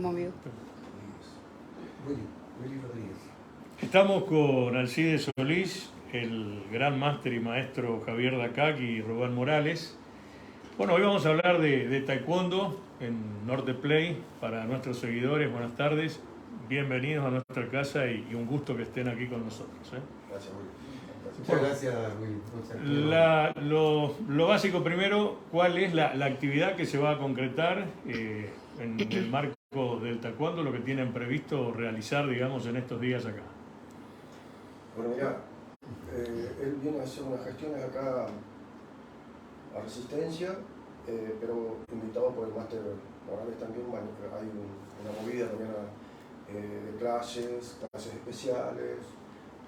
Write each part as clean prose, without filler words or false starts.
movido. Willy Rodríguez. Estamos con Alcides Solís, el gran máster y maestro Javier Dacac y Rubén Morales. Bueno, hoy vamos a hablar de taekwondo en Norte Play para nuestros seguidores. Buenas tardes, bienvenidos a nuestra casa y un gusto que estén aquí con nosotros. Gracias, Willy. Muchas gracias, Willy. Lo básico primero, ¿cuál es la actividad que se va a concretar en el marco del taekwondo, lo que tienen previsto realizar, digamos, en estos días acá? Bueno, mira, él viene a hacer unas gestiones acá a Resistencia, pero invitado por el máster Morales también. Hay una movida también de clases especiales.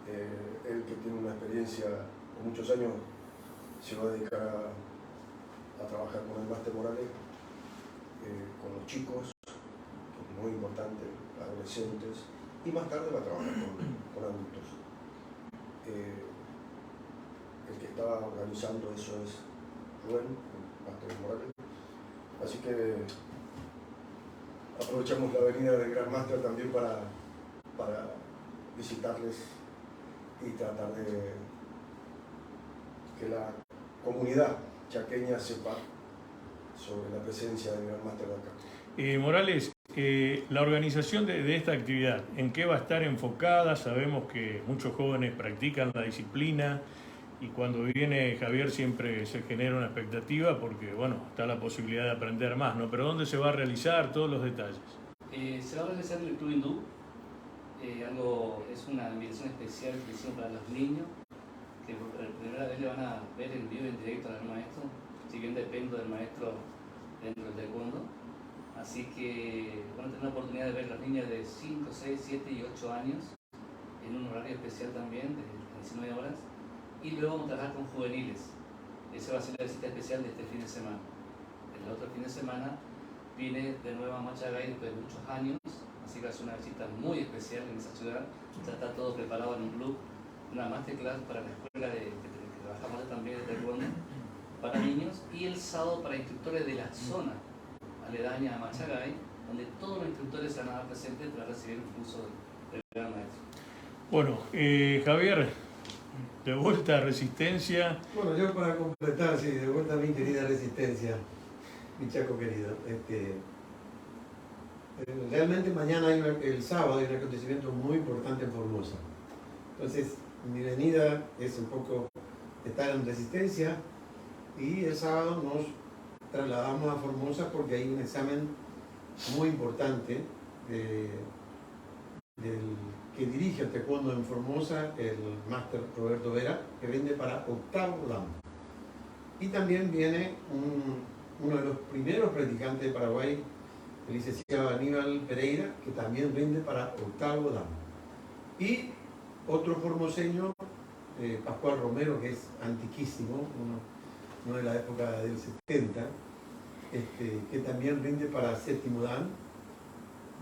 Él, que tiene una experiencia de muchos años, se va a dedicar a trabajar con el máster Morales, con los chicos, que es muy importante, adolescentes, y más tarde va a trabajar con adultos. El que está organizando eso es Rubén, el máster Morales. Así que aprovechamos la venida del Gran Máster también para visitarles y tratar de que la comunidad chaqueña sepa sobre la presencia del Gran Máster de acá. Morales, la organización de esta actividad, ¿en qué va a estar enfocada? Sabemos que muchos jóvenes practican la disciplina y cuando viene Javier siempre se genera una expectativa porque, bueno, está la posibilidad de aprender más, ¿no? Pero ¿dónde se va a realizar? Todos los detalles. Se va a realizar en el Club Hindú. Es una invitación especial que hicimos para los niños, que por primera vez le van a ver en vivo y en directo al maestro, si bien dependo del maestro dentro del taekwondo. Así que van a tener la oportunidad de ver a las niñas de 5, 6, 7 y 8 años en un horario especial también, de 19 horas. Y luego vamos a trabajar con juveniles. Esa va a ser la visita especial de este fin de semana. El otro fin de semana viene de nuevo a Machagay después de muchos años, así que va a ser una visita muy especial en esa ciudad. Ya está todo preparado en un club, una masterclass para la escuela que trabajamos también de taekwondo para niños, y el sábado para instructores de la zona aledaña a Machagay, donde todos los instructores se van a dar presentes para recibir un curso del gran maestro. Bueno, Javier, de vuelta a Resistencia. Bueno, yo para completar, sí, de vuelta a mi querida Resistencia, mi chaco querido. Realmente mañana el sábado hay un acontecimiento muy importante en Formosa. Entonces, mi venida es un poco estar en Resistencia y el sábado nos trasladamos a Formosa porque hay un examen muy importante que dirige el taekwondo en Formosa, el máster Roberto Vera, que rinde para octavo dan. Y también viene uno de los primeros practicantes de Paraguay, el licenciado Aníbal Pereira, que también rinde para octavo dan. Y otro formoseño, Pascual Romero, que es antiquísimo, uno de la época del 70, que también rinde para séptimo dan.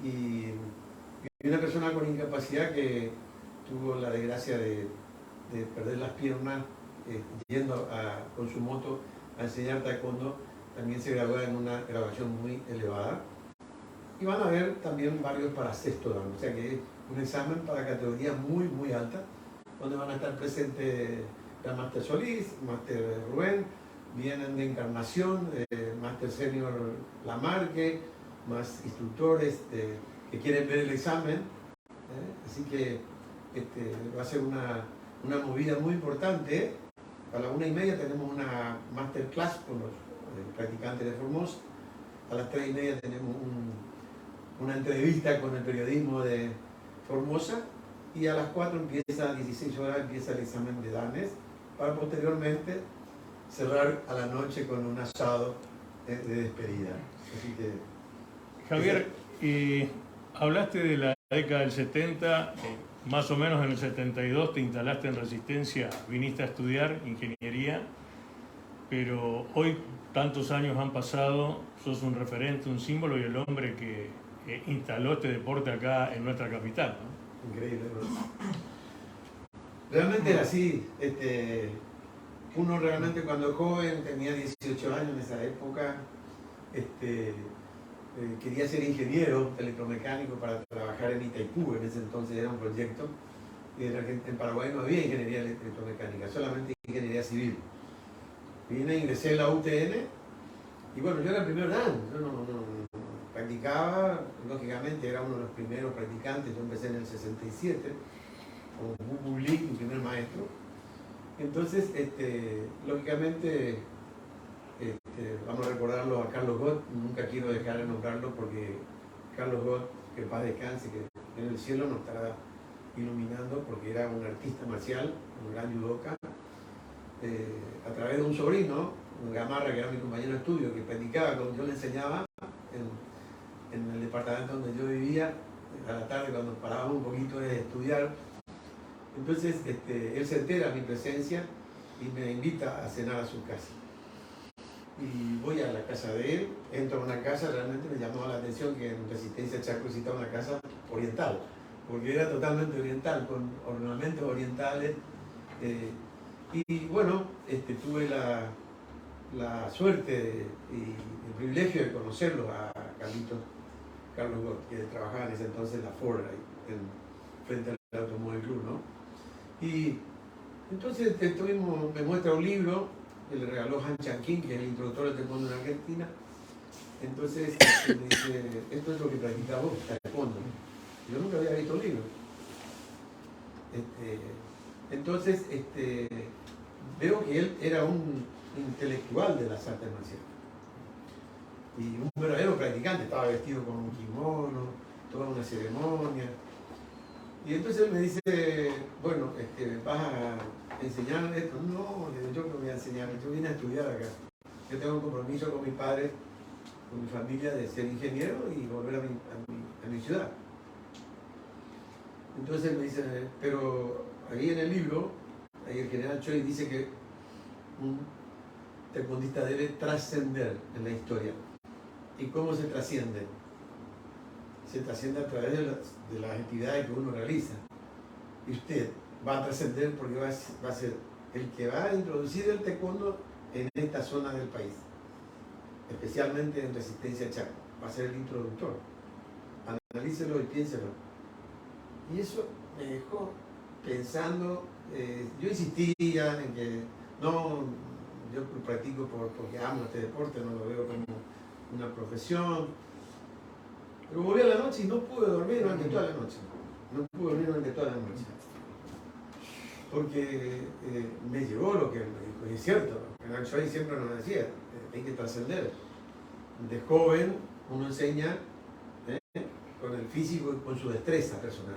Y una persona con incapacidad que tuvo la desgracia de perder las piernas yendo con su moto a enseñar taekwondo, también se graduó en una graduación muy elevada. Y van a haber también varios para sexto dan, o sea que es un examen para categoría muy muy alta, donde van a estar presentes la Máster Solís, Máster Rubén, vienen de Encarnación, Máster Senior Lamarque, más instructores que quieren ver el examen, así que va a ser una movida muy importante. A las 1:30 tenemos una masterclass con los practicantes de Formosa, a las 3:30 tenemos una entrevista con el periodismo de Formosa y a las 4 empieza, a 16 horas empieza el examen de danes, para posteriormente cerrar a la noche con un asado de despedida. Así que, Javier, hablaste de la década del 70, más o menos en el 72 te instalaste en Resistencia, viniste a estudiar ingeniería, pero hoy tantos años han pasado, sos un referente, un símbolo y el hombre que instaló este deporte acá en nuestra capital, ¿no? Increíble, ¿no? Realmente era así. Uno realmente cuando joven, tenía 18 años en esa época, quería ser ingeniero electromecánico para trabajar en Itaipú, en ese entonces era un proyecto, y en Paraguay no había ingeniería electromecánica, solamente ingeniería civil. Vine, ingresé a la UTN, y bueno, yo era el primer dan, yo no practicaba, lógicamente era uno de los primeros practicantes, yo empecé en el 67, como Bubu Lee, mi primer maestro. Entonces, lógicamente, vamos a recordarlo a Carlos Gott, nunca quiero dejar de nombrarlo porque Carlos Gott, que en paz descanse, que en el cielo nos estará iluminando porque era un artista marcial, un gran judoka, a través de un sobrino, Gamarra, que era mi compañero de estudio, que practicaba como yo le enseñaba en el departamento donde yo vivía, a la tarde cuando parábamos un poquito de estudiar. Entonces él se entera de mi presencia y me invita a cenar a su casa. Y voy a la casa de él, entro a una casa, realmente me llamó la atención que en Resistencia Chaco existía una casa oriental, porque era totalmente oriental, con ornamentos orientales. Y bueno, tuve la suerte y el privilegio de conocerlo a Carlos Gott, que trabajaba en ese entonces en la Ford, ahí, frente al Automóvil Club, ¿no? Y entonces me muestra un libro que le regaló Han Chanquín, que es el introductor del taekwondo en Argentina. Entonces me dice, esto es lo que practicas vos, taekwondo. Yo nunca había visto un libro. Entonces veo que él era un intelectual de las artes marciales y un verdadero practicante, estaba vestido con un kimono, toda una ceremonia. Y entonces él me dice, bueno, ¿vas a enseñar esto? No, yo no voy a enseñar, yo vine a estudiar acá. Yo tengo un compromiso con mis padres, con mi familia, de ser ingeniero y volver a mi ciudad. Entonces él me dice, pero ahí en el libro, ahí el general Choi dice que un taekwondista debe trascender en la historia. ¿Y cómo se trasciende? Se trasciende a través de las actividades que uno realiza. Y usted va a trascender porque va a ser el que va a introducir el taekwondo en esta zona del país, especialmente en Resistencia Chaco. Va a ser el introductor. Analícelo y piénselo. Y eso me dejó pensando. Yo insistía en que no, yo practico porque amo este deporte, no lo veo como una profesión. Pero volví a la noche y no pude dormir durante toda la noche. No pude dormir durante toda la noche. Porque me llegó lo que me dijo. Y es cierto, el Choi siempre nos decía, hay que trascender. De joven uno enseña con el físico y con su destreza personal.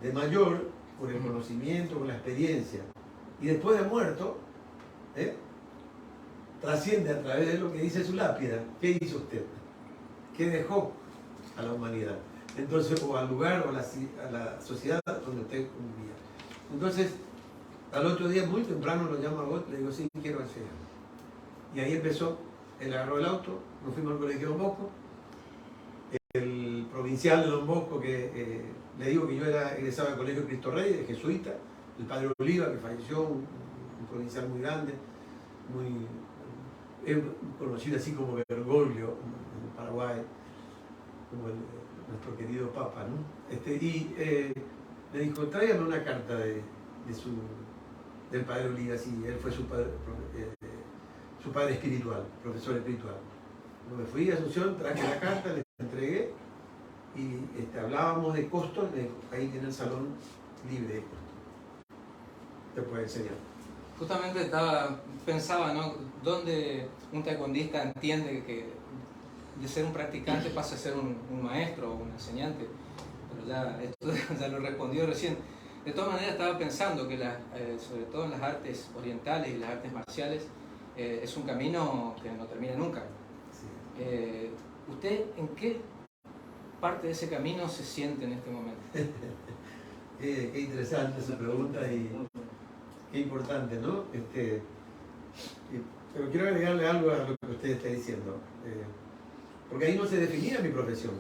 De mayor, por el conocimiento, con la experiencia. Y después de muerto, trasciende a través de lo que dice su lápida. ¿Qué hizo usted? ¿Qué dejó a la humanidad? Entonces, o al lugar o a la sociedad donde usted vivía. Entonces, al otro día, muy temprano, lo llamo a Gott, le digo, sí, quiero enseñar. Y ahí empezó, él agarró el auto, nos fuimos al colegio Don Bosco. El provincial de Don Bosco, que le digo que yo era egresado del colegio Cristo Rey, de jesuita, el padre Oliva, que falleció, un provincial muy grande, muy conocido así como Bergoglio en Paraguay, como nuestro querido Papa, ¿no? Me dijo, tráigame una carta del padre Oliva, sí, él fue su padre espiritual, profesor espiritual. Cuando me fui a Asunción, traje la carta, le entregué y hablábamos de costos, ahí tiene el salón libre de costos. Te puede enseñar. Justamente pensaba, ¿no? ¿Dónde un taekwondista entiende que de ser un practicante pasa a ser un maestro o un enseñante? Pero esto ya lo respondió recién. De todas maneras estaba pensando que sobre todo en las artes orientales y las artes marciales es un camino que no termina nunca. Sí. ¿Usted en qué parte de ese camino se siente en este momento? Qué interesante su pregunta y qué importante, ¿no? Pero quiero agregarle algo a lo que usted está diciendo, porque ahí no se definía mi profesión.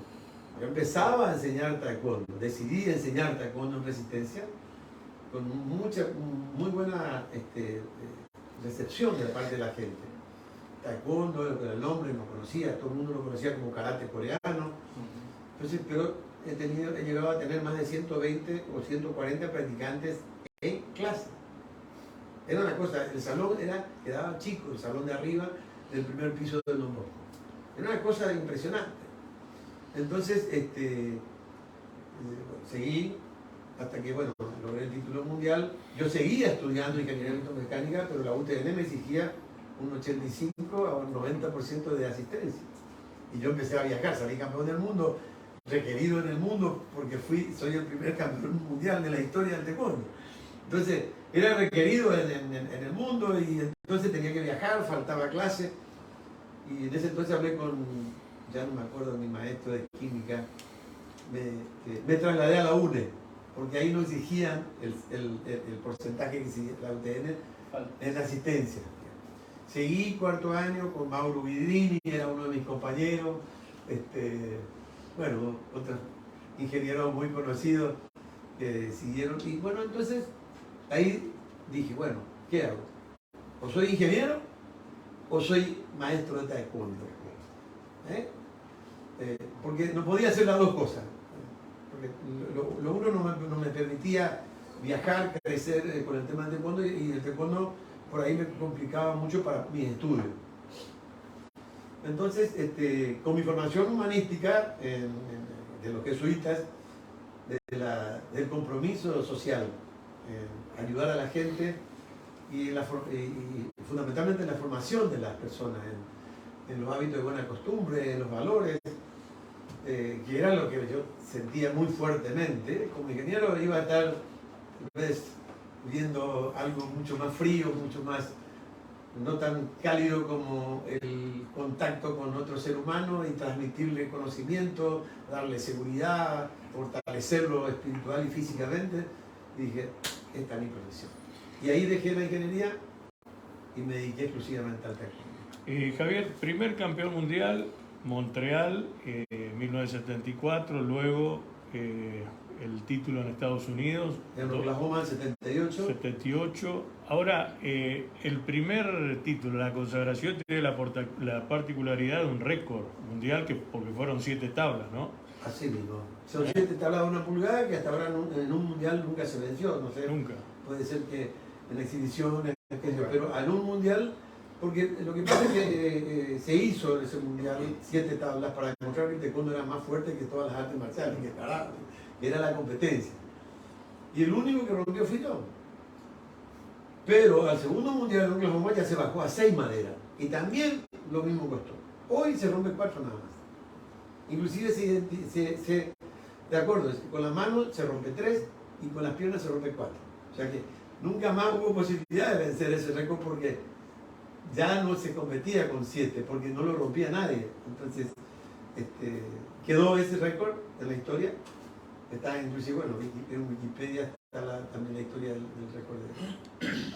Yo empezaba a enseñar taekwondo, decidí enseñar taekwondo en Resistencia con muy buena recepción de parte de la gente. taekwondo, el nombre no conocía, todo el mundo lo conocía como karate coreano. Entonces, pero he llegado a tener más de 120 o 140 practicantes en clase. Era una cosa, el salón quedaba chico, el salón de arriba del primer piso del Don Bosco. Era una cosa impresionante. Entonces, seguí hasta que, bueno, logré el título mundial. Yo seguía estudiando ingeniería electromecánica, pero la UTN me exigía un 85 a un 90% de asistencia. Y yo empecé a viajar, salí campeón del mundo, requerido en el mundo, porque soy el primer campeón mundial de la historia del taekwondo. Entonces, era requerido en el mundo y entonces tenía que viajar, faltaba clase. Y en ese entonces hablé con, ya no me acuerdo, mi maestro de química, me trasladé a la UNE, porque ahí no exigían el porcentaje que exigía la UTN en asistencia. Seguí cuarto año con Mauro Vidrini, era uno de mis compañeros, bueno, otros ingenieros muy conocidos que siguieron. Y bueno, entonces ahí dije, bueno, ¿qué hago? ¿O soy ingeniero o soy maestro de taekwondo? Porque no podía hacer las dos cosas. Porque lo uno no me permitía viajar, crecer con el tema del taekwondo, y el taekwondo por ahí me complicaba mucho para mis estudios. Entonces, con mi formación humanística de los jesuitas, del compromiso social, ayudar a la gente y fundamentalmente la formación de las personas en los hábitos de buena costumbre, en los valores, que era lo que yo sentía muy fuertemente. Como ingeniero iba a estar, tal vez, viendo algo mucho más frío, mucho más no tan cálido como el contacto con otro ser humano y transmitirle conocimiento, darle seguridad, fortalecerlo espiritual y físicamente. Y dije, esta es mi profesión. Y ahí dejé la ingeniería y me dediqué exclusivamente al taekwondo. Javier, primer campeón mundial, Montreal, 1974, luego el título en Estados Unidos. En Oklahoma, 78. 78. Ahora, el primer título, la consagración, tiene la particularidad de un récord mundial, porque fueron 7 tablas, ¿no? Así mismo. Son 7 tablas de 1 pulgada que hasta ahora en un mundial nunca se venció. No sé, nunca. Puede ser que en exhibiciones, pero en un mundial, porque lo que pasa es que se hizo en ese mundial 7 tablas para demostrar que el taekwondo era más fuerte que todas las artes marciales, que era la competencia. Y el único que rompió fui yo. Pero al segundo mundial en Oklahoma ya se bajó a 6 maderas. Y también lo mismo costó. Hoy se rompe 4 nada más. Inclusive de acuerdo, con las manos se rompe 3 y con las piernas se rompe 4. O sea que nunca más hubo posibilidad de vencer ese récord porque ya no se competía con 7, porque no lo rompía nadie. Entonces, quedó ese récord en la historia. Está inclusive, bueno, en Wikipedia está también la historia del récord.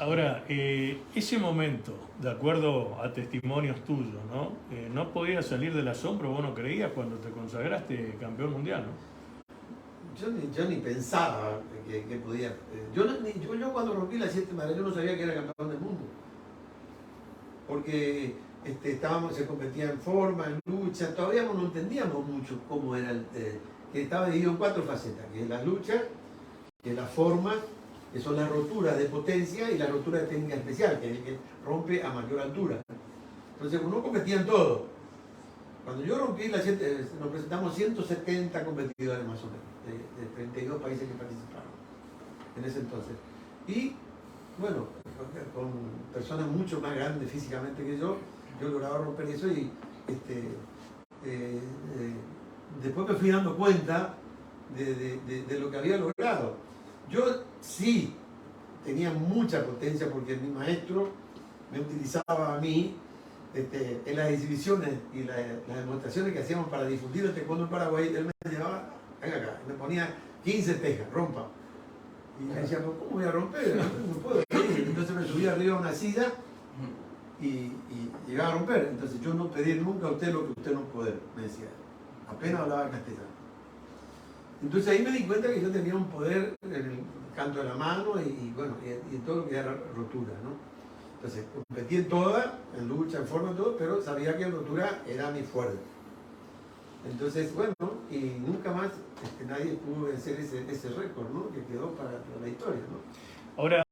Ahora, ese momento, de acuerdo a testimonios tuyos, ¿no? No podías salir del asombro, vos no creías cuando te consagraste campeón mundial, ¿no? Yo ni pensaba que podía. Yo cuando rompí las 7 maderas, yo no sabía que era campeón del mundo. Porque se competía en forma, en lucha, todavía no entendíamos mucho cómo era que estaba dividido en 4 facetas, que es la lucha, que es la forma, que son las roturas de potencia y la rotura de técnica especial, que rompe a mayor altura. Entonces uno competía en todo. Cuando yo rompí las 7, nos presentamos 170 competidores más o menos, de 32 países que participaron en ese entonces. Y bueno, con personas mucho más grandes físicamente que yo lograba romper eso y después me fui dando cuenta de lo que había logrado. Yo sí tenía mucha potencia porque mi maestro me utilizaba a mí en las exhibiciones y las demostraciones que hacíamos para difundir el taekwondo en Paraguay. Él me llevaba, venga acá, me ponía 15 tejas, rompa. Y me decía, ¿cómo voy a romper? No puedo. Entonces me subía arriba a una silla y llegaba a romper. Entonces yo no pedí nunca a usted lo que usted no puede, me decía. Apenas hablaba castellano. Entonces ahí me di cuenta que yo tenía un poder en el canto de la mano y bueno, y en todo lo que era rotura, ¿no? Entonces, competí en toda, en lucha, en forma, todo, pero sabía que en rotura era mi fuerte. Entonces, bueno, y nunca más nadie pudo vencer ese récord, ¿no? Que quedó para la historia, ¿no? Ahora,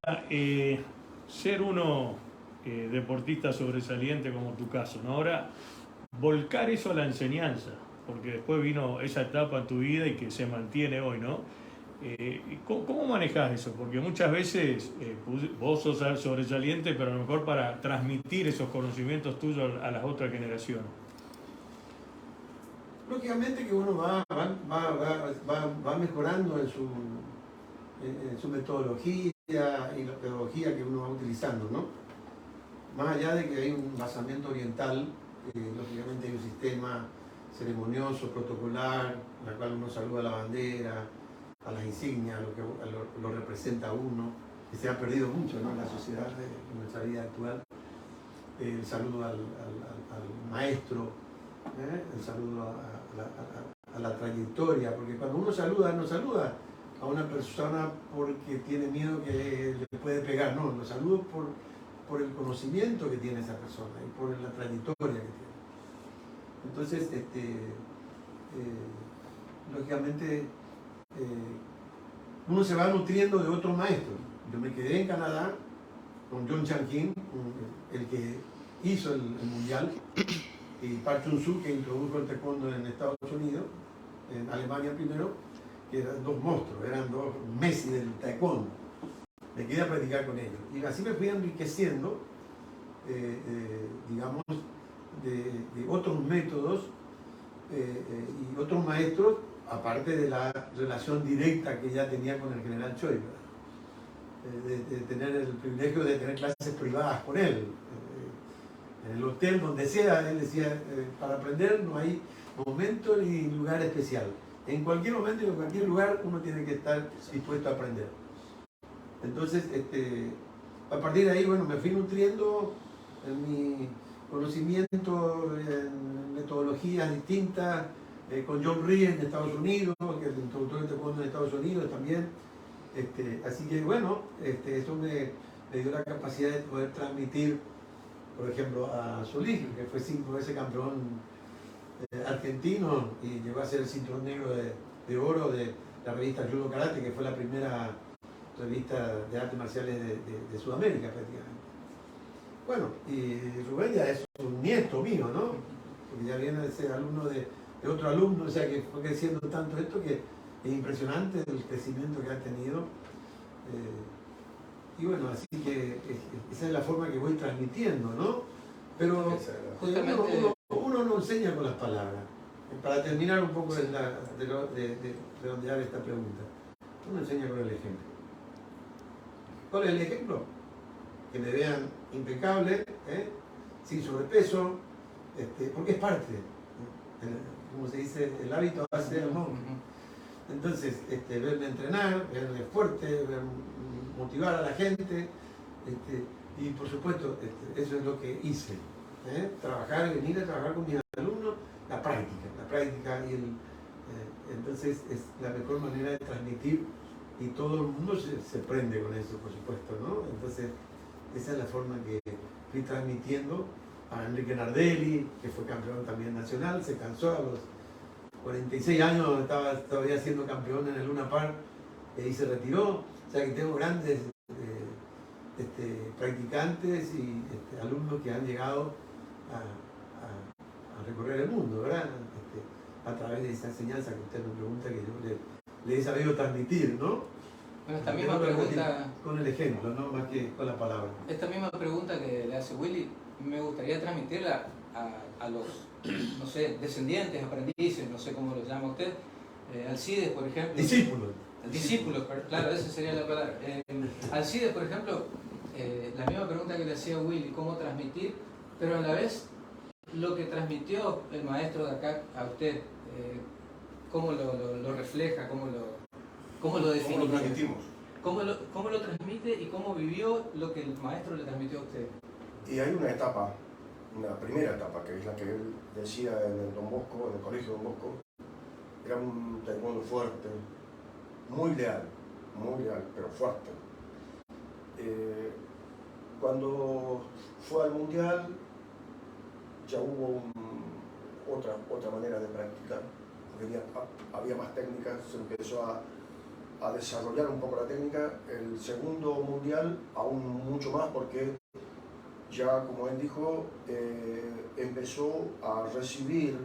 ser uno deportista sobresaliente como tu caso, ¿no? Ahora, volcar eso a la enseñanza, porque después vino esa etapa en tu vida y que se mantiene hoy, ¿no? ¿Cómo manejas eso? Porque muchas veces vos sos sobresaliente, pero a lo mejor para transmitir esos conocimientos tuyos a las otras generaciones. Lógicamente que uno va mejorando en su metodología y la pedagogía que uno va utilizando, ¿no? Más allá de que hay un basamiento oriental, lógicamente hay un sistema ceremonioso, protocolar, en el cual uno saluda a la bandera, a las insignias, a lo que lo representa a uno, que se ha perdido mucho, ¿no? En la sociedad, en nuestra vida actual. El saludo al maestro, el saludo a la trayectoria, porque cuando uno saluda, no saluda a una persona porque tiene miedo que le puede pegar, no, lo saludo por el conocimiento que tiene esa persona y por la trayectoria que tiene. Entonces, lógicamente, uno se va nutriendo de otros maestros. Yo me quedé en Canadá con John Chan Kim, el que hizo el mundial, y Park Chun-soo, que introdujo el taekwondo en Estados Unidos, en Alemania primero, que eran dos monstruos, eran dos Messi del taekwondo. Me quedé a practicar con ellos. Y así me fui enriqueciendo, digamos, de otros métodos y otros maestros, aparte de la relación directa que ya tenía con el general Choi, de tener el privilegio de tener clases privadas con él. En el hotel, donde sea, él decía, para aprender no hay momento ni lugar especial. En cualquier momento y en cualquier lugar uno tiene que estar dispuesto a aprender. Entonces, a partir de ahí, bueno, me fui nutriendo en mi conocimiento, en metodologías distintas, con John Rhee en Estados Unidos, que es el introductor de taekwondo en Estados Unidos también. Así que, bueno, eso me dio la capacidad de poder transmitir, por ejemplo, a Solís, que fue 5 veces campeón argentino y llegó a ser el cinturón negro de oro de la revista Judo Karate, que fue la primera revista de artes marciales de Sudamérica prácticamente. Bueno, y Rubén ya es un nieto mío, ¿no? Porque ya viene de ser alumno de otro alumno, o sea que fue creciendo tanto esto que es impresionante el crecimiento que ha tenido. Y bueno, así que esa es la forma que voy transmitiendo, ¿no? Pero uno no enseña con las palabras. Para terminar un poco de redondear esta pregunta, uno enseña con el ejemplo. ¿Cuál es el ejemplo? Que me vean impecable, sin sobrepeso, porque es parte. Como se dice, el hábito hace el monje. Entonces, verme entrenar, verme fuerte, motivar a la gente, y por supuesto, eso es lo que hice. Venir a trabajar con mis alumnos, la práctica y entonces es la mejor manera de transmitir y todo el mundo se prende con eso, por supuesto, ¿no? Entonces, esa es la forma que fui transmitiendo a Enrique Nardelli, que fue campeón también nacional, se cansó a los 46 años, estaba todavía siendo campeón en el Luna Park y se retiró. O sea que tengo grandes practicantes y alumnos que han llegado a recorrer el mundo, ¿verdad? A través de esa enseñanza que usted me pregunta, que yo le he sabido transmitir, ¿no? Bueno, esta misma pregunta... Con el ejemplo, no más que con la palabra. Esta misma pregunta que le hace Willy, me gustaría transmitirla a los, no sé, descendientes, aprendices, no sé cómo lo llama usted, Alcides, por ejemplo. Discípulos, claro, esa sería la palabra. Alcides, por ejemplo, la misma pregunta que le hacía Willy, cómo transmitir, pero a la vez lo que transmitió el maestro de acá a usted, cómo lo refleja, cómo lo define. ¿Cómo lo transmitimos? ¿Cómo lo transmite y cómo vivió lo que el maestro le transmitió a usted? Y hay una etapa, una primera etapa, que es la que él decía en el Don Bosco, en el colegio Don Bosco. Era un taekwondo fuerte, muy leal, pero fuerte. cuando fue al mundial ya hubo otra manera de practicar. Había más técnicas, se empezó a desarrollar un poco la técnica. El segundo mundial aún mucho más, porque ya, como él dijo, empezó a recibir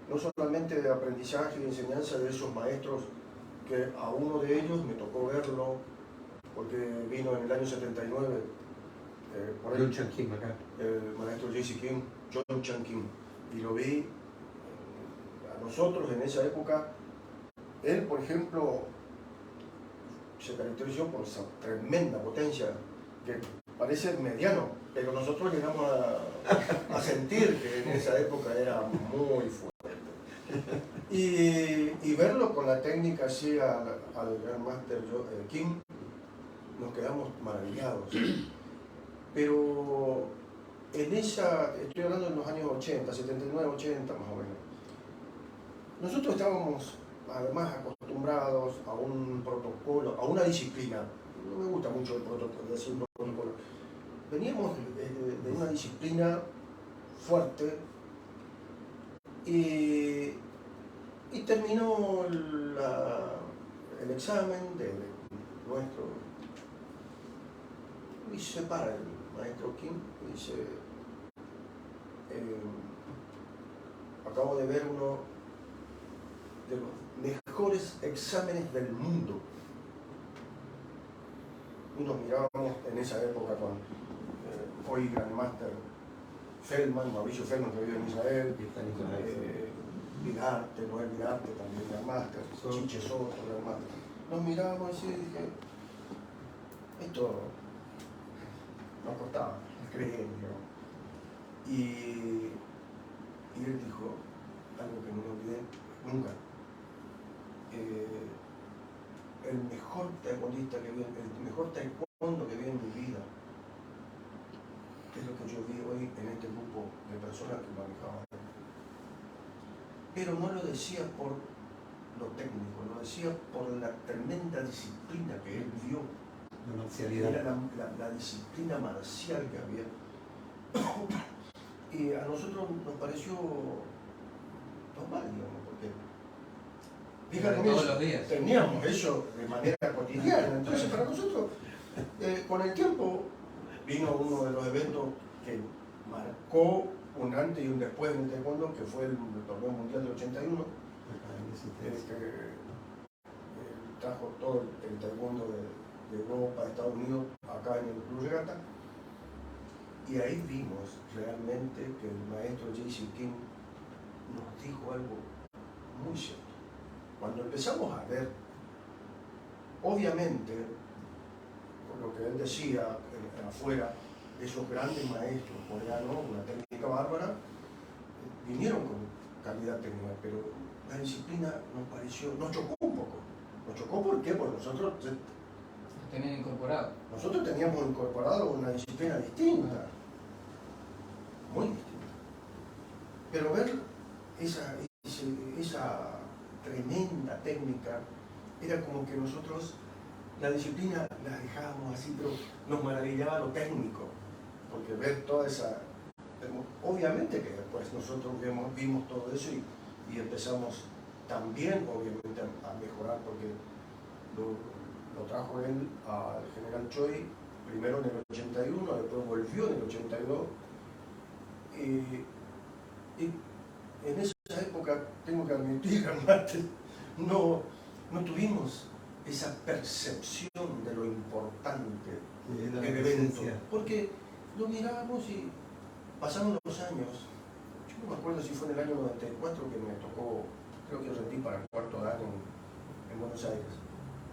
no solamente de aprendizaje y enseñanza de esos maestros, que a uno de ellos me tocó verlo porque vino en el año 79 por John Chan Kim acá. el maestro J.C. Kim, John Chan Kim, y lo vi a nosotros en esa época. Él, por ejemplo, se caracterizó por esa tremenda potencia que parece mediano, pero nosotros llegamos a sentir que en esa época era muy fuerte. Y verlo con la técnica así al Gran Master Kim, nos quedamos maravillados. Pero en estoy hablando de los años 80, 79, 80 más o menos, nosotros estábamos además acostumbrados a un protocolo, a una disciplina. No me gusta mucho el protocolo, decir protocolo. Veníamos de una disciplina fuerte y terminó el examen de nuestro, y se para el maestro Kim y dice, acabo de ver uno de los mejores exámenes del mundo. Y nos mirábamos en esa época con hoy Grandmaster Feldman, Mauricio Feldman, que vive en Israel, Vidarte, Noel Vidarte, también Grandmaster, Chiche Soto, Grandmaster. Nos mirábamos y dije, esto nos costaba creer, ¿no? Y él dijo algo que no me olvidé nunca. El mejor taekwondista que vi, el mejor taekwondo que vi en mi vida es lo que yo vi hoy en este grupo de personas que manejaban. Pero no lo decía por lo técnico, lo decía por la tremenda disciplina que él vio. La marcialidad. Era la disciplina marcial que había. Y a nosotros nos pareció normal, digamos, porque todos los días teníamos eso de manera cotidiana. Entonces, para nosotros, con el tiempo, vino uno de los eventos que marcó un antes y un después en el taekwondo, que fue el torneo mundial del 81, trajo todo el taekwondo de Europa, de Estados Unidos, acá en el Club Regata, y ahí vimos realmente que el maestro J.C. Kim nos dijo algo muy cierto. Cuando empezamos a ver, obviamente, por lo que él decía afuera, esos grandes maestros coreanos, una técnica bárbara, vinieron con calidad técnica, pero la disciplina nos chocó un poco. Nos chocó ¿por qué? Porque nosotros tenían incorporado. Nosotros teníamos incorporado una disciplina distinta, muy distinta. Pero ver esa tremenda técnica, era como que nosotros la disciplina la dejábamos así, pero nos maravillaba lo técnico, porque ver toda esa... Obviamente que después nosotros vimos todo eso y empezamos también, obviamente, a mejorar, porque lo trajo él al general Choi, primero en el 81, después volvió en el 82, y en esa época, tengo que admitir, no tuvimos esa percepción de lo importante del evento, porque lo mirábamos y pasaron los años. Yo no me acuerdo si fue en el año 94 que me tocó, creo que rendí para el cuarto dan en Buenos Aires.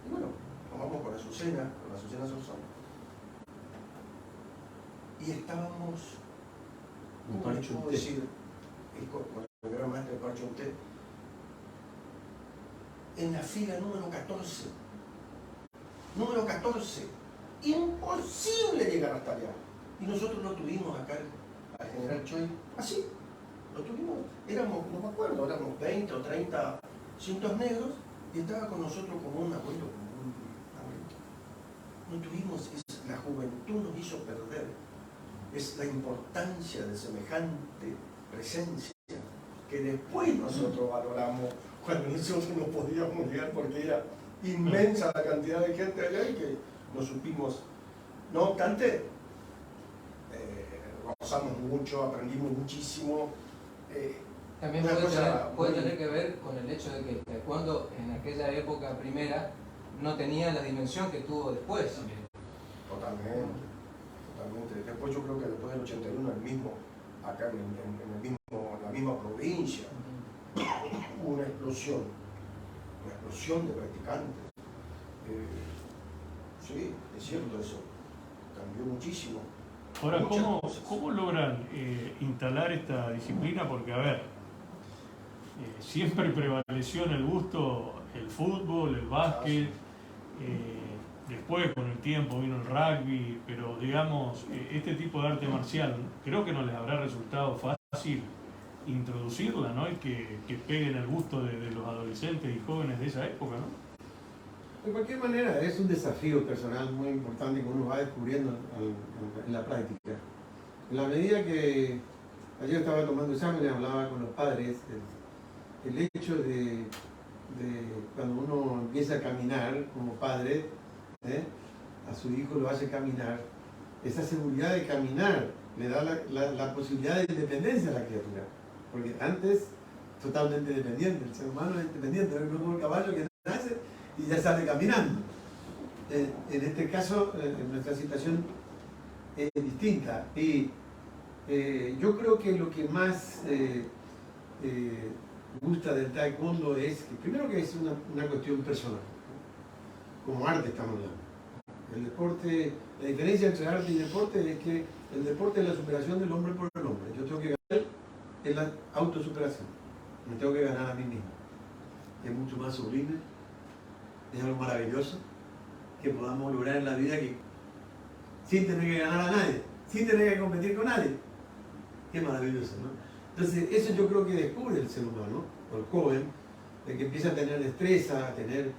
Y bueno, nos vamos con Azucena Sauzón. Y estábamos, ¿cómo les puedo decir? Con el gran maestro de Parcho Unté, en la fila número 14. Número 14. Imposible llegar hasta allá. Y nosotros lo tuvimos acá al general Choi, así. Lo tuvimos, no me acuerdo, éramos 20 o 30 cintos negros y estaba con nosotros como un abuelo, como un abuelito. no tuvimos, la juventud nos hizo perder, es la importancia de semejante presencia que después nosotros valoramos cuando nosotros no podíamos llegar porque era inmensa la cantidad de gente allá y que no supimos. No obstante, gozamos mucho, aprendimos muchísimo. También puede tener que ver con el hecho de que el taekwondo en aquella época primera no tenía la dimensión que tuvo después. Totalmente. Después yo creo que después del 81 el mismo, acá en la misma provincia, hubo una explosión de practicantes. Sí, es cierto eso, cambió muchísimo. Ahora, ¿cómo logran instalar esta disciplina? Porque, a ver, siempre prevaleció en el gusto el fútbol, el básquet, después con el tiempo vino el rugby, pero digamos, este tipo de arte marcial, creo que no les habrá resultado fácil introducirla, ¿no? Y que peguen el gusto de los adolescentes y jóvenes de esa época, ¿no? De cualquier manera, es un desafío personal muy importante que uno va descubriendo en la práctica. En la medida que ayer estaba tomando exámenes, hablaba con los padres, el hecho de cuando uno empieza a caminar como padre, a su hijo lo hace caminar, esa seguridad de caminar le da la posibilidad de independencia a la criatura. Porque antes, totalmente dependiente, el ser humano es dependiente, no es como el caballo que nace y ya sale caminando. En este caso, nuestra situación es distinta. Y yo creo que lo que más gusta del taekwondo es que, primero, que es una cuestión personal. Como arte estamos hablando. El deporte, la diferencia entre arte y deporte es que el deporte es la superación del hombre por el hombre. Yo tengo que ganar en la autosuperación. Me tengo que ganar a mí mismo. Es mucho más sublime. Es algo maravilloso que podamos lograr en la vida sin tener que ganar a nadie, sin tener que competir con nadie. Qué maravilloso, ¿no? Entonces, eso yo creo que descubre el ser humano, o el joven, de que empieza a tener destreza, a tener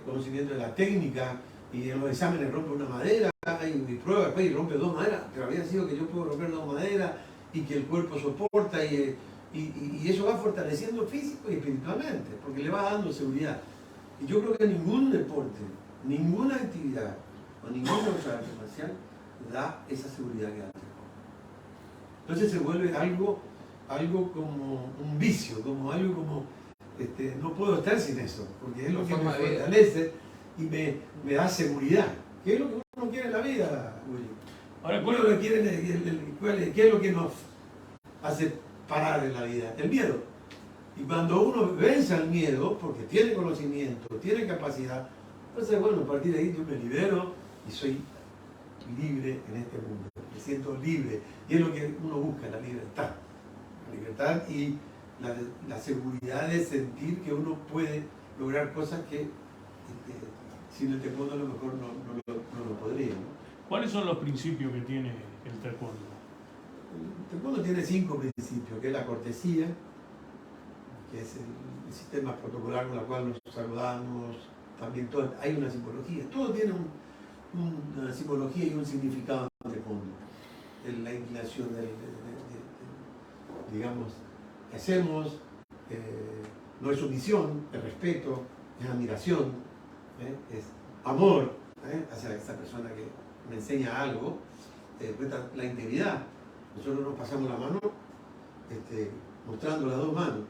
conocimiento de la técnica, y en los exámenes rompe una madera, y prueba después y rompe dos maderas, pero había sido que yo puedo romper dos maderas y que el cuerpo soporta, y eso va fortaleciendo físico y espiritualmente, porque le va dando seguridad. Y yo creo que ningún deporte, ninguna actividad o ninguna otra arte marcial da esa seguridad que da el taekwondo. Entonces se vuelve algo como un vicio, como algo como, no puedo estar sin eso, porque es lo que me fortalece y me da seguridad, que es lo que uno quiere en la vida, Willy. Ahora, ¿qué es lo que nos hace parar en la vida? El miedo. Y cuando uno vence al miedo, porque tiene conocimiento, tiene capacidad, entonces, bueno, a partir de ahí yo me libero y soy libre en este mundo. Me siento libre. Y es lo que uno busca, la libertad. La libertad y la seguridad de sentir que uno puede lograr cosas que sin el taekwondo a lo mejor no lo podría, ¿no? ¿Cuáles son los principios que tiene el taekwondo? El taekwondo tiene 5 principios, que es la cortesía, que es el sistema protocolar con el cual nos saludamos, también hay una simbología, todo tiene una simbología y un significado en el taekwondo. La inclinación digamos, que hacemos, no es sumisión, es respeto, es admiración, es amor hacia esa persona que me enseña algo, la integridad. Nosotros nos pasamos la mano mostrando las dos manos.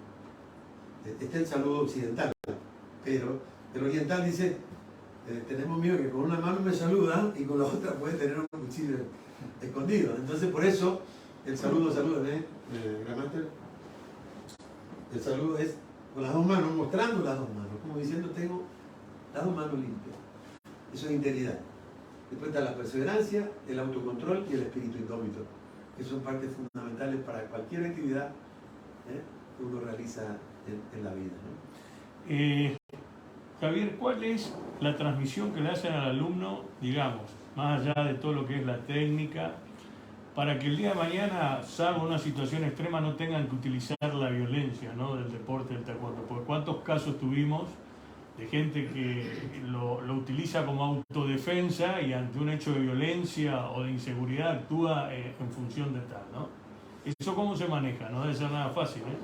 Está el saludo occidental, pero el oriental dice, tenemos miedo que con una mano me saluda y con la otra puede tener un cuchillo escondido. Entonces por eso el saludo, Grandmaster, el saludo es con las dos manos, mostrando las dos manos, como diciendo tengo las dos manos limpias. Eso es integridad. Después está la perseverancia, el autocontrol y el espíritu indómito, que son partes fundamentales para cualquier actividad que uno realiza en la vida, ¿no? Javier, ¿cuál es la transmisión que le hacen al alumno, digamos, más allá de todo lo que es la técnica, para que el día de mañana, salvo una situación extrema, no tengan que utilizar la violencia, ¿no?, del deporte del taekwondo? Porque ¿cuántos casos tuvimos de gente que lo utiliza como autodefensa y ante un hecho de violencia o de inseguridad actúa en función de tal, ¿no? ¿Eso cómo se maneja? No debe ser nada fácil, ¿eh?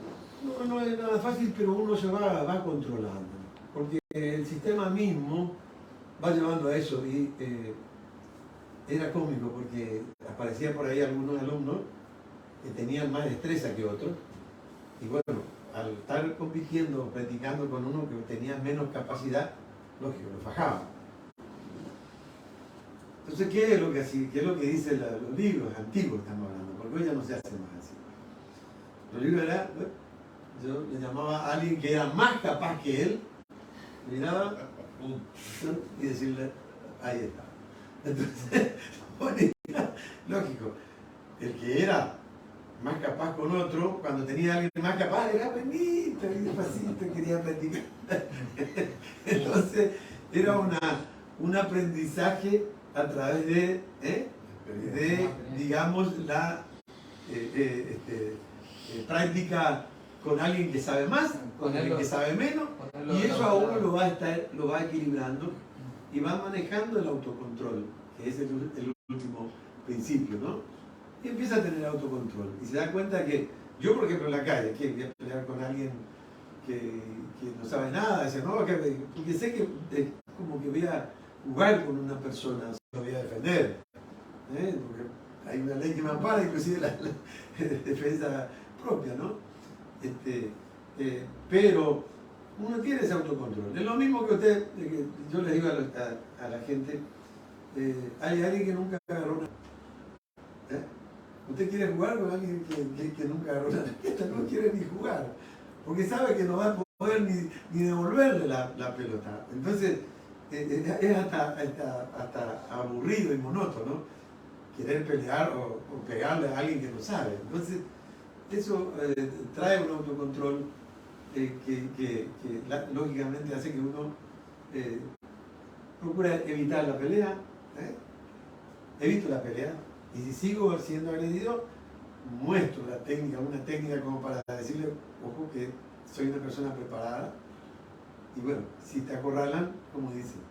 No es nada fácil, pero uno se va controlando, porque el sistema mismo va llevando a eso y era cómico porque aparecían por ahí algunos alumnos que tenían más destreza que otros y bueno, al estar compitiendo, practicando con uno que tenía menos capacidad, lógico, lo fajaban. Entonces, ¿qué es lo que así? ¿Qué es lo que dicen los libros antiguos estamos hablando? Porque hoy ya no se hace más así. Los libros era, yo le llamaba a alguien que era más capaz que él, miraba y decirle, ahí está. Entonces, ponía, lógico, el que era más capaz con otro, cuando tenía a alguien más capaz, era bonito y despacito, quería practicar. Entonces, era un aprendizaje a través de digamos, la práctica con alguien que sabe más, con alguien que sabe menos, y eso a uno lo va equilibrando y va manejando el autocontrol, que es el último principio, ¿no? Y empieza a tener autocontrol y se da cuenta que yo, por ejemplo, en la calle, que voy a pelear con alguien que no sabe nada, dice, no, porque sé que como que voy a jugar con una persona, lo voy a defender, porque hay una ley que me ampara, inclusive la defensa propia, ¿no? Pero uno tiene ese autocontrol. Es lo mismo que yo le digo a la gente, hay alguien que nunca agarró una... Usted quiere jugar con alguien que nunca agarró una raqueta, no quiere ni jugar, porque sabe que no va a poder ni devolverle la pelota. Entonces, es hasta aburrido y monótono querer pelear o pegarle a alguien que no sabe. Entonces, eso trae un autocontrol que lógicamente hace que uno procura evitar la pelea, evito la pelea, y si sigo siendo agredido, muestro una técnica como para decirle, ojo, que soy una persona preparada, y bueno, si te acorralan, como dicen,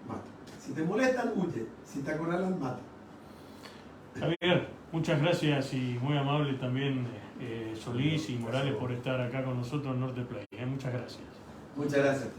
mata. Si te molestan, huye. Si te acorralan, mata. Javier, muchas gracias y muy amable también Solís y Morales por estar acá con nosotros en Norte Play. Muchas gracias. Muchas gracias.